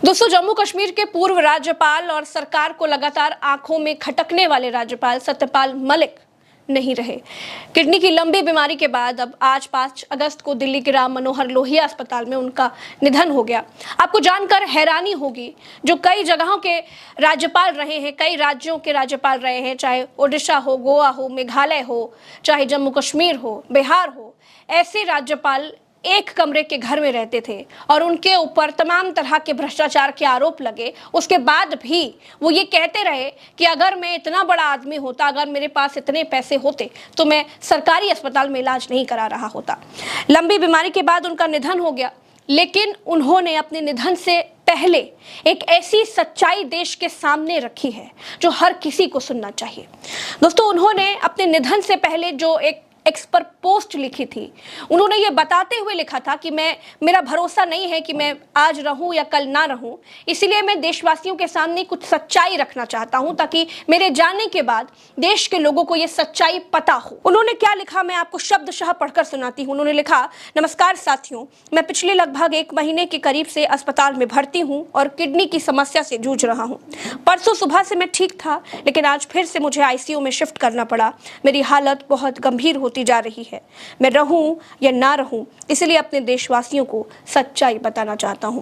दोस्तों, जम्मू कश्मीर के पूर्व राज्यपाल और सरकार को लगातार आंखों में खटकने वाले राज्यपाल सत्यपाल मलिक नहीं रहे। किडनी की लंबी बीमारी के बाद अब आज 5 अगस्त को दिल्ली के राम मनोहर लोहिया अस्पताल में उनका निधन हो गया। आपको जानकर हैरानी होगी, जो कई जगहों के राज्यपाल रहे हैं, कई राज्यों के राज्यपाल रहे हैं, चाहे ओडिशा हो, गोवा हो, मेघालय हो, चाहे जम्मू कश्मीर हो, बिहार हो, ऐसे राज्यपाल एक कमरे के घर में रहते थे और उनके ऊपर तमाम तरह के भ्रष्टाचार के आरोप लगे। उसके बाद भी वो ये कहते रहे कि अगर मैं इतना बड़ा आदमी होता, अगर मेरे पास इतने पैसे होते तो मैं सरकारी अस्पताल में इलाज नहीं करा रहा होता। लंबी बीमारी के बाद उनका निधन हो गया, लेकिन उन्होंने अपने निधन से पहले एक ऐसी सच्चाई देश के सामने रखी है जो हर किसी को सुनना चाहिए। दोस्तों, उन्होंने अपने निधन से पहले जो एक एक्स पर पोस्ट लिखी थी, उन्होंने ये बताते हुए लिखा था कि मेरा भरोसा नहीं है कि मैं आज रहूं या कल ना रहूं, इसलिए मैं देशवासियों के सामने कुछ सच्चाई रखना चाहता हूं ताकि मेरे जाने के बाद देश के लोगों को ये सच्चाई पता हो। उन्होंने क्या लिखा, मैं आपको शब्दशः पढ़कर सुनाती हूँ। उन्होंने लिखा, नमस्कार साथियों, मैं पिछले लगभग 1 महीने के करीब से अस्पताल में भर्ती हूँ और किडनी की समस्या से जूझ रहा हूँ। परसों सुबह से मैं ठीक था, लेकिन आज फिर से मुझे आईसीयू में शिफ्ट करना पड़ा। मेरी हालत बहुत गंभीर होती जा रही है। मैं रहूं या ना रहूं, इसलिए अपने देशवासियों को सच्चाई बताना चाहता हूं।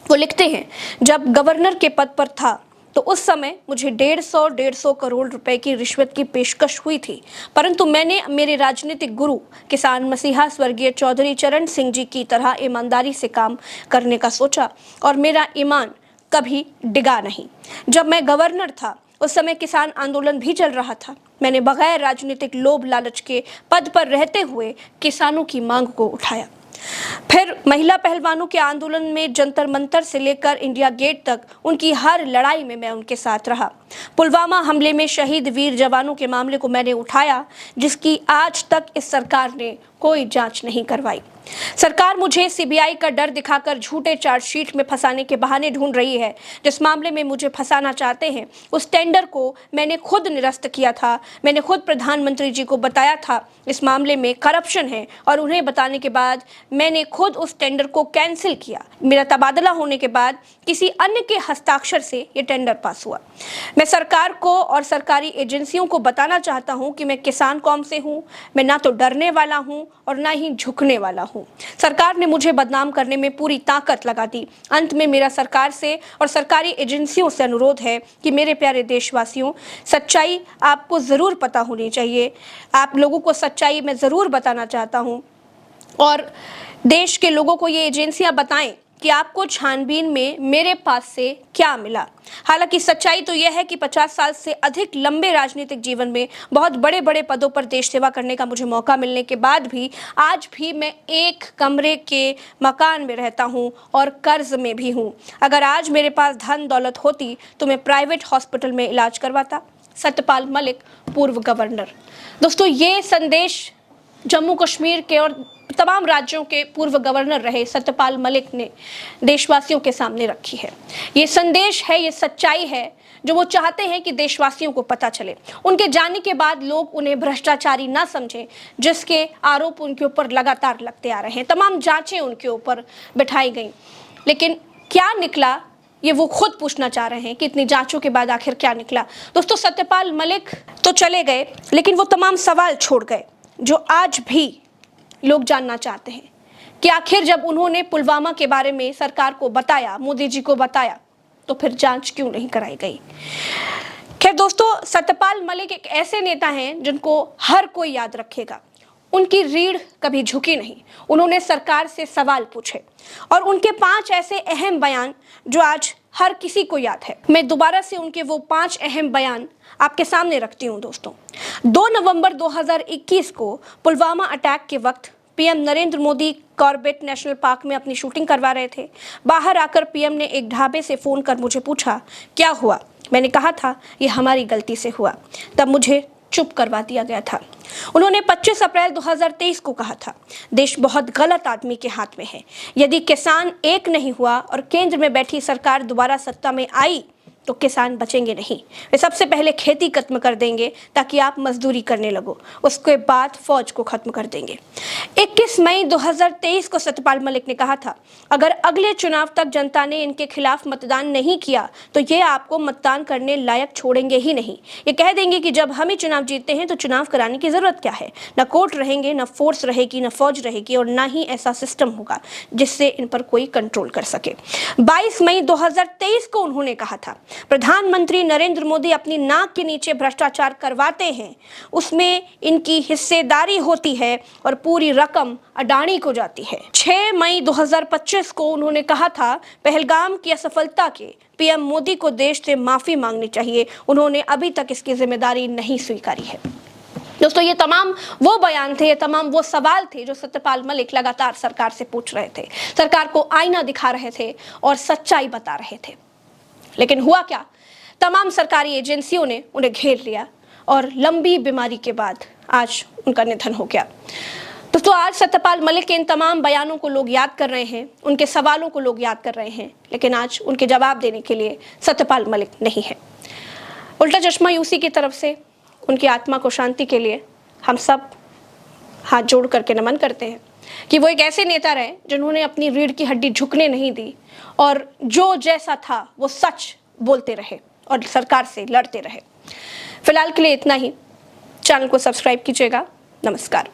वो लिखते हैं, जब गवर्नर के पद पर था तो उस समय मुझे 150 करोड़ रुपए की रिश्वत की पेशकश हुई थी, परंतु मैंने मेरे राजनीतिक गुरु किसान मसीहा स्वर्गीय चौधरी चरण सिंह जी की तरह ईमानदारी से काम करने का सोचा और मेरा ईमान कभी डिगा नहीं। जब मैं गवर्नर था उस समय किसान आंदोलन भी चल रहा था। मैंने बगैर राजनीतिक लोभ लालच के पद पर रहते हुए किसानों की मांग को उठाया। फिर महिला पहलवानों के आंदोलन में जंतर मंतर से लेकर इंडिया गेट तक उनकी हर लड़ाई में मैं उनके साथ रहा। पुलवामा हमले में शहीद वीर जवानों के मामले को मैंने उठाया, जिसकी आज तक इस सरकार ने कोई जांच नहीं करवाई। सरकार मुझे सीबीआई का डर दिखाकर झूठे चार्जशीट में फंसाने के बहाने ढूंढ रही है। जिस मामले में मुझे फंसाना चाहते हैं, उस टेंडर को मैंने खुद निरस्त किया था। मैंने खुद प्रधानमंत्री जी को बताया था इस मामले में करप्शन है, और उन्हें बताने के बाद मैंने खुद उस टेंडर को कैंसिल किया। मेरा तबादला होने के बाद किसी अन्य के हस्ताक्षर से ये टेंडर पास हुआ। मैं सरकार को और सरकारी एजेंसियों को बताना चाहता हूं कि मैं किसान कौम से हूं। मैं ना तो डरने वाला हूं और ना ही झुकने वाला हूं। सरकार ने मुझे बदनाम करने में पूरी ताकत लगा दी। अंत में मेरा सरकार से और सरकारी एजेंसियों से अनुरोध है कि मेरे प्यारे देशवासियों, सच्चाई आपको ज़रूर पता होनी चाहिए। आप लोगों को सच्चाई मैं ज़रूर बताना चाहता हूं और देश के लोगों को ये एजेंसियां बताएं कि आपको छानबीन में मेरे पास से क्या मिला। हालांकि सच्चाई तो यह है कि 50 साल से अधिक लंबे राजनीतिक जीवन में बहुत बड़े बड़े पदों पर देश सेवा करने का मुझे मौका मिलने के बाद भी आज भी मैं एक कमरे के मकान में रहता हूं और कर्ज में भी हूं। अगर आज मेरे पास धन दौलत होती तो मैं प्राइवेट हॉस्पिटल में इलाज करवाता। सत्यपाल मलिक, पूर्व गवर्नर। दोस्तों, ये संदेश जम्मू कश्मीर के और तमाम राज्यों के पूर्व गवर्नर रहे सत्यपाल मलिक ने देशवासियों के सामने रखी है। ये संदेश है, ये सच्चाई है जो वो चाहते हैं कि देशवासियों को पता चले। उनके जाने के बाद लोग उन्हें भ्रष्टाचारी ना समझें, जिसके आरोप उनके ऊपर लगातार लगते आ रहे हैं। तमाम जांचें उनके ऊपर बिठाई गई, लेकिन क्या निकला ये वो खुद पूछना चाह रहे हैं कि इतनी जांचों के बाद आखिर क्या निकला। दोस्तों, सत्यपाल मलिक तो चले गए, लेकिन वो तमाम सवाल छोड़ गए जो आज भी लोग जानना चाहते हैं कि आखिर जब उन्होंने पुलवामा के बारे में सरकार को बताया, मोदी जी को बताया, तो फिर जांच क्यों नहीं कराई गई। खैर दोस्तों, सत्यपाल मलिक एक ऐसे नेता हैं जिनको हर कोई याद रखेगा। उनकी रीढ़ कभी झुकी नहीं। उन्होंने सरकार से सवाल पूछे और उनके 5 ऐसे अहम बयान जो आज हर किसी को याद है। मैं दोबारा से उनके वो 5 अहम बयान आपके सामने रखती हूँ। दोस्तों, 2 नवंबर 2021 को पुलवामा अटैक के वक्त PM Narendra Modi Corbett national park में अपनी शूटिंग करवा रहे थे। बाहर आकर पीएम ने एक ढाबे से फोन कर मुझे पूछा, क्या हुआ। मैंने कहा था ये हमारी गलती से हुआ। तब मुझे चुप करवा दिया गया था। उन्होंने 25 अप्रैल 2023 को कहा था, देश बहुत गलत आदमी के हाथ में है। यदि किसान एक नहीं हुआ और केंद्र में बैठी सरकार दोबारा सत्ता में आई तो किसान बचेंगे नहीं। वे सबसे पहले खेती खत्म कर देंगे ताकि आप मजदूरी करने लगो, उसके बाद फौज को खत्म कर देंगे। 21 मई 2023 को सत्यपाल मलिक ने कहा था, अगर अगले चुनाव तक जनता ने इनके खिलाफ मतदान नहीं किया तो ये आपको मतदान करने लायक छोड़ेंगे ही नहीं। ये कह देंगे कि जब हम ही चुनाव जीतते हैं तो चुनाव कराने की जरूरत क्या है। न कोर्ट रहेंगे, न फोर्स रहेगी, न फौज रहेगी और न ही ऐसा सिस्टम होगा जिससे इन पर कोई कंट्रोल कर सके। 22 मई 2023 को उन्होंने कहा था, प्रधानमंत्री नरेंद्र मोदी अपनी नाक के नीचे भ्रष्टाचार करवाते हैं, उसमें इनकी हिस्सेदारी होती है और पूरी रकम अडानी को जाती है। 6 मई 2025 को उन्होंने कहा था, पहलगाम की असफलता के पीएम मोदी को देश से माफी मांगनी चाहिए, उन्होंने अभी तक इसकी जिम्मेदारी नहीं स्वीकारी है। दोस्तों, ये तमाम वो बयान थे, ये तमाम वो सवाल थे जो सत्यपाल मलिक लगातार सरकार से पूछ रहे थे, सरकार को आईना दिखा रहे थे और सच्चाई बता रहे थे। लेकिन हुआ क्या, तमाम सरकारी एजेंसियों ने उन्हें घेर लिया और लंबी बीमारी के बाद आज उनका निधन हो गया। दोस्तों, आज सत्यपाल मलिक के इन तमाम बयानों को लोग याद कर रहे हैं, उनके सवालों को लोग याद कर रहे हैं, लेकिन आज उनके जवाब देने के लिए सत्यपाल मलिक नहीं है। उल्टा चश्मा यूसी की तरफ से उनकी आत्मा को शांति के लिए हम सब हाथ जोड़ करके नमन करते हैं कि वो एक ऐसे नेता रहे जिन्होंने अपनी रीढ़ की हड्डी झुकने नहीं दी और जो जैसा था वो सच बोलते रहे और सरकार से लड़ते रहे। फिलहाल के लिए इतना ही। चैनल को सब्सक्राइब कीजिएगा। नमस्कार।